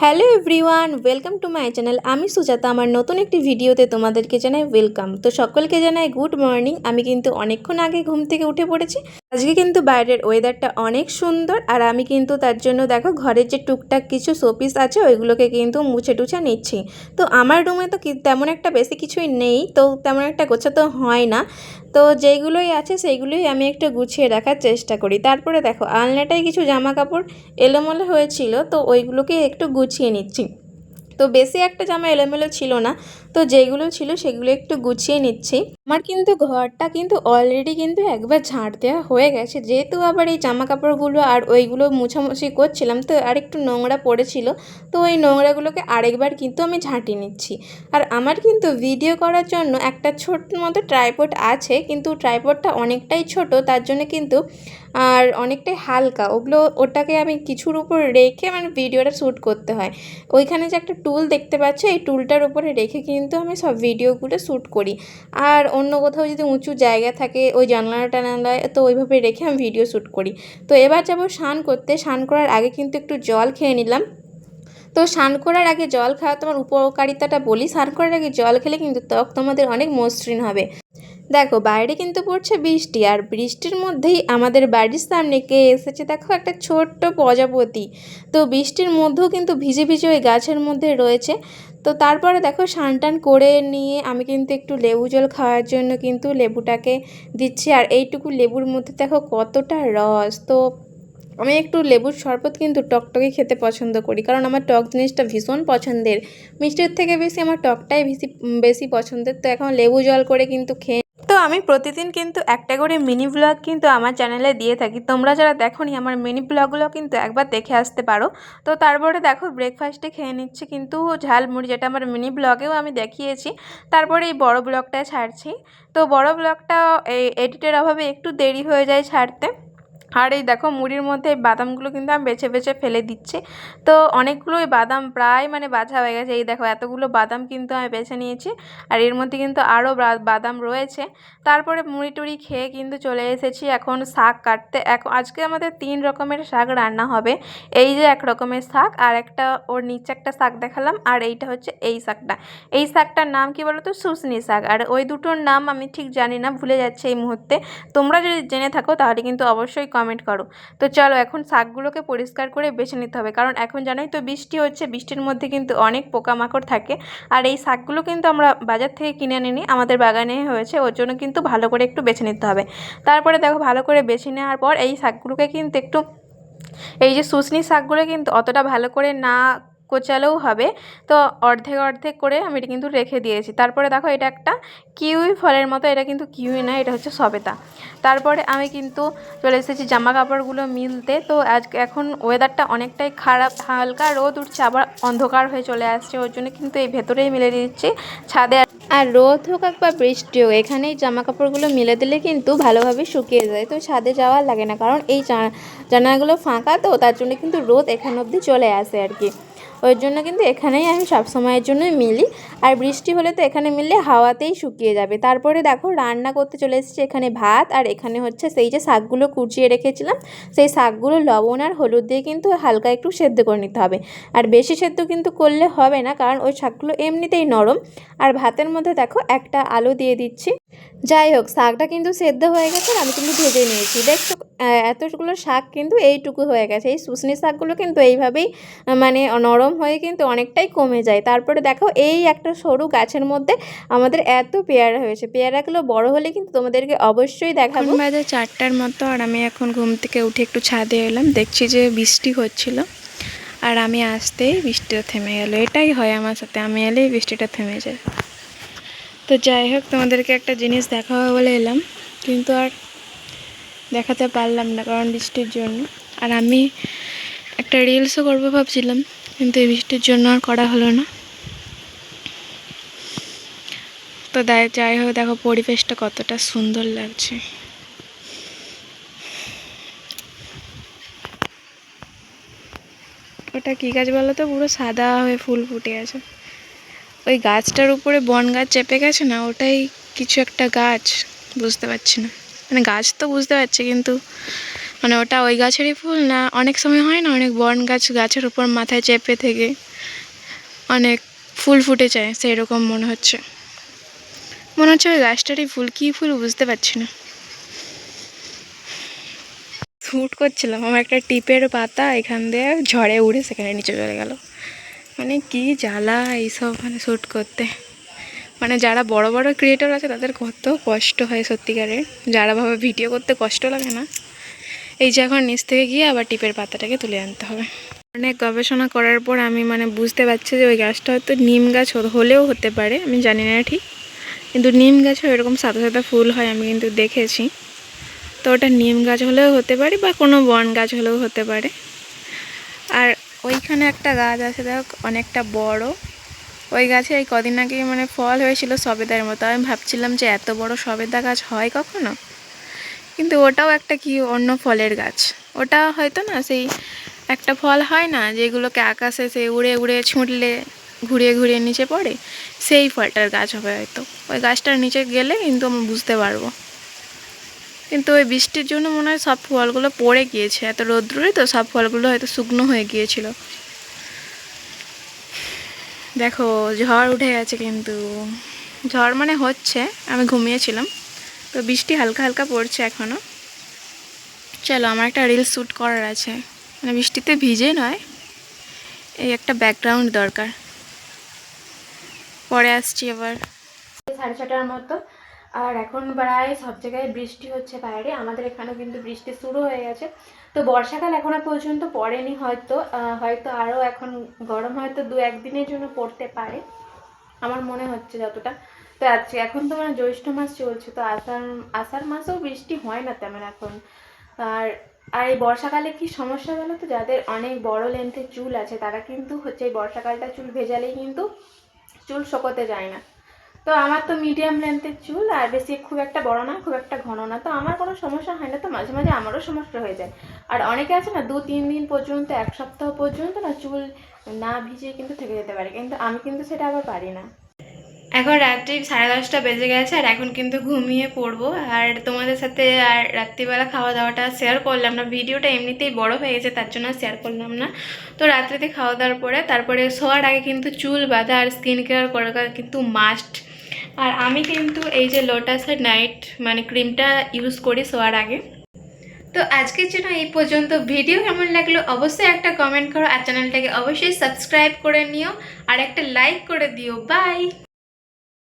Hello everyone, welcome to my channel. আমি সুজাতা। আমার নতুন একটি ভিডিওতে তোমাদেরকে জানাই ওয়েলকাম। তো সকলকে জানাই গুড মর্নিং। আমি কিন্তু অনেকক্ষণ আগে ঘুম থেকে উঠে পড়েছি। আজকে কিন্তু বাইরের ওয়েদারটা অনেক সুন্দর, আর আমি কিন্তু তার জন্য দেখো ঘরের যে টুকটাক কিছু শোপিস আছে ওইগুলোকে কিন্তু মুছে টুছে নিচ্ছি। তো আমার রুমে তো তেমন একটা বেশি কিছুই নেই, তো তেমন একটা গোছাতে হয় না। তো যেইগুলোই আছে সেইগুলোই আমি একটু গুছিয়ে রাখার চেষ্টা করি। তারপরে দেখো আলনাটায় কিছু জামা কাপড় এলোমেলো হয়েছিল, তো ওইগুলোকে একটু গুছিয়ে নিচ্ছি। তো বেশি একটা জামা এলোমেলো ছিল না, তো যেগুলো ছিল সেগুলো একটু গুছিয়ে নিচ্ছি। আমার কিন্তু ঘরটা কিন্তু অলরেডি কিন্তু একবার ঝাঁট দেওয়া হয়ে গেছে, যেহেতু আবার এই জামা কাপড়গুলো আর ওইগুলো মুছামুছি করছিলাম তো আর একটু নোংরা পড়েছিল। তো ওই নোংরাগুলোকে আরেকবার কিন্তু আমি ঝাঁটিয়ে নিচ্ছি। আর আমার কিন্তু ভিডিও করার জন্য একটা ছোট্ট মতো ট্রাইপড আছে, কিন্তু ট্রাইপডটা অনেকটাই ছোট, তার জন্য কিন্তু আর অনেকটাই হালকা, ওটাকে আমি কিছুর উপর রেখে মানে ভিডিওটা শ্যুট করতে হয়। ওইখানে যে একটা টুল দেখতে পাচ্ছ, এই টুলটার উপরে রেখে কিন্তু আমি সব ভিডিওগুলো শ্যুট করি। আর অন্য কোথাও যদি উঁচু জায়গা থাকে ওই জানলা টানালায়, তো ওইভাবে রেখে আমি ভিডিও শ্যুট করি। তো এবার যাবো স্নান করতে। স্নান করার আগে কিন্তু একটু জল খেয়ে নিলাম। তো স্নান করার আগে জল খাওয়া তোমার উপকারিতাটা বলি। স্নান করার আগে জল খেলে কিন্তু ত্বক তোমাদের অনেক মসৃণ হবে। দেখো বাইরে কিন্তু পড়ছে বৃষ্টি, আর বৃষ্টির মধ্যেই আমাদের বাড়ির সামনে কে এসেছে দেখো, একটা ছোট্ট প্রজাপতি। তো বৃষ্টির মধ্যেও কিন্তু ভিজে ভিজে ওই গাছের মধ্যে রয়েছে। তো তারপরে দেখো স্নান টান করে নিয়ে আমি কিন্তু একটু লেবু জল খাওয়ার জন্য কিন্তু লেবুটাকে দিচ্ছি। আর এইটুকু লেবুর মধ্যে দেখো কতটা রস। তো আমি একটু লেবুর শরবত কিন্তু টকটকে খেতে পছন্দ করি, কারণ আমার টক জিনিসটা ভীষণ পছন্দের। মিষ্টির থেকে বেশি আমার টকটাই বেশি বেশি পছন্দের। তো এখন লেবু জল করে কিন্তু খেয়ে। তো আমি প্রতিদিন কিন্তু একটা করে মিনি ব্লগ কিন্তু আমার চ্যানেলে দিয়ে থাকি। তোমরা যারা দেখোনি আমার মিনি ব্লগগুলো কিন্তু একবার দেখে আসতে পারো। তো তারপরে দেখো ব্রেকফাস্টে খেয়ে নিচ্ছি কিন্তু ঝালমুড়ি, যেটা আমার মিনি ব্লগেও আমি দেখিয়েছি। তারপরে এই বড় ব্লগটা ছাড়ছি। তো বড় ব্লগটা এই এডিটের অভাবে একটু দেরি হয়ে যায় ছাড়তে। আর এই দেখো মুড়ির মধ্যে এই বাদামগুলো কিন্তু আমি বেছে বেছে ফেলে দিচ্ছি। তো অনেকগুলোই বাদাম প্রায় মানে বাছা হয়ে গেছে। এই দেখো এতগুলো বাদাম কিন্তু আমি বেছে নিয়েছি, আর এর মধ্যে কিন্তু আরও বাদাম রয়েছে। তারপরে মুড়ি টুড়ি খেয়ে কিন্তু চলে এসেছি এখন শাক কাটতে। আজকে আমাদের 3 রকমের শাক রান্না হবে। এই যে এক রকমের শাক, আর একটা ওর নিচে একটা শাক দেখালাম, আর এইটা হচ্ছে এই শাকটা। এই শাকটার নাম কি বলো তো, শুশনি শাক। আর ওই দুটোর নাম আমি ঠিক জানি না, ভুলে যাচ্ছে এই মুহূর্তে। তোমরা যদি জেনে থাকো তাহলে কিন্তু অবশ্যই কমেন্ট করো। তো চলো এখন শাকগুলোকে পরিষ্কার করে বেছে নিতে হবে, কারণ এখন জানোই তো বৃষ্টি হচ্ছে, বৃষ্টির মধ্যে কিন্তু অনেক পোকামাকড় থাকে। আর এই শাকগুলো কিন্তু আমরা বাজার থেকে কিনে আনিনি, আমাদের বাগানে হয়েছে, ওর জন্য কিন্তু ভালো করে একটু বেছে নিতে হবে। তারপরে দেখো ভালো করে বেছে নেওয়ার পর এই শাকগুলোকে কিন্তু একটু, এই যে শুশনি শাকগুলো কিন্তু অতটা ভালো করে না কোচালেও হবে। তো অর্ধেক অর্ধেক করে আমি এটা কিন্তু রেখে দিয়েছি। তারপরে দেখো এটা একটা কিউই ফলের মতো, এটা কিন্তু কিউই না, এটা হচ্ছে সবেদা। তারপরে আমি কিন্তু চলে এসেছি জামা কাপড়গুলো মিলতে। তো এখন ওয়েদারটা অনেকটাই খারাপ, হালকা রোদ উঠছে আবার অন্ধকার হয়ে চলে আসছে, ওর জন্য কিন্তু এই ভেতরেই মিলে দিচ্ছি ছাদে। আর রোদ হোক বা বৃষ্টি হোক, এখানেই জামা কাপড়গুলো মিলে দিলে কিন্তু ভালোভাবে শুকিয়ে যায়, তো ছাদে যাওয়া লাগে না, কারণ এই জানালাগুলো ফাঁকা, তো তার জন্য কিন্তু রোদ এখান অবধি চলে আসে আর কি। ওই জন্য কিন্তু এখানেই আমি সব সময়ের জন্যই মিলি। আর বৃষ্টি হলে তো এখানে মিললে হাওয়াতেই শুকিয়ে যাবে। তারপরে দেখো রান্না করতে চলে এসেছি। এখানে ভাত, আর এখানে হচ্ছে সেই যে শাকগুলো কুচিয়ে রেখেছিলাম, সেই শাকগুলো লবণ আর হলুদ দিয়ে কিন্তু হালকা একটু সেদ্ধ করে নিতে হবে। আর বেশি সেদ্ধ কিন্তু করলে হবে না, কারণ ওই শাকগুলো এমনিতেই নরম। আর ভাতের মধ্যে দেখো একটা আলু দিয়ে দিচ্ছি। যাই হোক শাকটা কিন্তু সেদ্ধ হয়ে গেছে, আর আমি কিন্তু ভেজে নিয়েছি। দেখছো এতগুলো শাক কিন্তু এইটুকু হয়ে গেছে। এই শুশনি শাকগুলো কিন্তু এইভাবেই মানে নরম হয়ে কিন্তু অনেকটাই কমে যায়। তারপরে দেখো এই একটা সরু গাছের মধ্যে আমাদের এত পেয়ারা হয়েছে। পেয়ারাগুলো বড় হলে কিন্তু তোমাদেরকে অবশ্যই দেখাবো। বাজে 4টার মতো, আর আমি এখন ঘুম থেকে উঠে একটু ছাদে এলাম, দেখছি যে বৃষ্টি হচ্ছিল, আর আমি আসতেই বৃষ্টিটা থেমে গেল। এটাই হয় আমার সাথে, আমি এলেই বৃষ্টিটা থেমে যায়। তো যাই হোক তোমাদেরকে একটা জিনিস দেখাবো বলে এলাম, কিন্তু আর দেখাতে পারলাম না কারণ বৃষ্টির জন্য। আর আমি একটা রিলসও করবো ভাবছিলাম, কিন্তু এই বৃষ্টির জন্য আর করা হলো না। তো যাই হোক দেখো পরিবেশটা কতটা সুন্দর লাগছে। ওটা কী গাছ বলো তো, পুরো সাদা হয়ে ফুল ফুটে আছে। ওই গাছটার উপরে বন গাছ চেপে গেছে না, ওটাই কিছু একটা গাছ, বুঝতে পারছি না। মানে গাছ তো বুঝতে পারছি, কিন্তু মানে ওটা ওই গাছেরই ফুল না, অনেক সময় হয় না অনেক বন গাছের উপর মাথায় চেপে থেকে অনেক ফুল ফুটে যায়, সেই রকম মনে হচ্ছে ওই গাছটারই ফুল। কী ফুল বুঝতে পারছি না। শ্যুট করছিলাম, আমার একটা টিপের পাতা এখান দিয়ে ঝড়ে উড়ে সেখানে নিচে চলে গেল। মানে কি জ্বালা এইসব মানে শ্যুট করতে। মানে যারা বড় বড় ক্রিয়েটর আছে তাদের কত কষ্ট হয় সত্যিকারের, যারা ভাবে ভিডিও করতে কষ্ট লাগে না, এই যে এখন নিচ থেকে গিয়ে আবার টিপের পাতাটাকে তুলে আনতে হবে। অনেক গবেষণা করার পর আমি মানে বুঝতে পারছি যে ওই গাছটা হয়তো নিম গাছ হলেও হতে পারে, আমি জানি না ঠিক, কিন্তু নিম গাছে এরকম সাদা সাদা ফুল হয় আমি কিন্তু দেখেছি। তো ওটা নিম গাছ হলেও হতে পারে বা কোনো বন গাছ হলেও হতে পারে। আর ওইখানে একটা গাছ আছে দেখ, অনেকটা বড়, ওই গাছে এই কদিন আগে মানে ফল হয়েছিল সবেদার মতো। আমি ভাবছিলাম যে এত বড় সবেদা গাছ হয় কখনো, কিন্তু ওটাও একটা কি অন্য ফলের গাছ। ওটা হয়তো না সেই একটা ফল হয় না যেগুলোকে আকাশে সে উড়ে উড়ে ছুঁটলে ঘুরিয়ে ঘুরিয়ে নিচে পড়ে, সেই ফলটার গাছ হবে হয়তো। ওই গাছটার নিচে গেলে কিন্তু আমি বুঝতে পারবো। কিন্তু ওই বৃষ্টির জন্য মনে হয় সব ফলগুলো পড়ে গিয়েছে, এত রোদ্দুরে তো সব ফলগুলো হয়তো শুকনো হয়ে গিয়েছিল। দেখো ঝড় উঠে গেছে, কিন্তু ঝড় মানে হচ্ছে, আমি ঘুমিয়েছিলাম তো বৃষ্টি হালকা হালকা পড়ছে এখনও। চলো আমার একটা রিলস শ্যুট করার আছে, মানে বৃষ্টিতে ভিজে নয়, এই একটা ব্যাকগ্রাউন্ড দরকার। পরে আসছি আবার। 6:30টার মতো, আর এখন প্রায় সব জায়গায় বৃষ্টি হচ্ছে বাইরে, আমাদের এখানেও কিন্তু বৃষ্টি শুরু হয়ে গেছে। তো বর্ষাকাল এখনো পর্যন্ত পড়েনি, হয়তো হয়তো আরও এখন গরম হয়তো 2-1 দিনের জন্য পড়তে পারে আমার মনে হচ্ছে যতটা। তো আজকে এখন তো মানে জ্যৈষ্ঠ মাস চলছে, তো আষাঢ় মাসেও বৃষ্টি হয় না তেমন এখন। আর আর এই বর্ষাকালে কি সমস্যা বলো তো, যাদের অনেক বড় লেন্থের চুল আছে তারা কিন্তু হচ্ছে এই বর্ষাকালটা চুল ভেজালেই কিন্তু চুল শুকোতে যায় না। তো আমার তো মিডিয়াম লেন্থের চুল, আর বেশি খুব একটা বড় না খুব একটা ঘন না, তো আমার কোনো সমস্যা হয় না। তো মাঝে মাঝে আমারও সমস্যা হয়ে যায়। আর অনেকে আছে না 2-3 দিন পর্যন্ত, 1 সপ্তাহ পর্যন্ত না চুল না ভিজিয়ে কিন্তু থেকে যেতে পারে, কিন্তু আমি কিন্তু সেটা আবার পারি না। এখন রাত্রি 10:30 বেজে গেছে, আর এখন কিন্তু ঘুমিয়ে পড়বো। আর তোমাদের সাথে আর রাত্রিবেলা খাওয়া দাওয়াটা শেয়ার করলাম না, ভিডিওটা এমনিতেই বড় হয়ে গেছে তার জন্য শেয়ার করলাম না। তো রাত্রিতে খাওয়া দাওয়ার পরে তারপরে শোয়ার আগে কিন্তু চুল বাঁধা আর স্কিন কেয়ার করা কিন্তু মাস্ট। আর আমি কিন্তু এই যে লোটাসের নাইট মানে ক্রিমটা ইউজ করি শোয়ার আগে। তো আজকের জন্য এই পর্যন্ত। ভিডিও কেমন লাগলো অবশ্যই একটা কমেন্ট করো, আর চ্যানেলটাকে অবশ্যই সাবস্ক্রাইব করে নিও আর একটা লাইক করে দিও। বাই।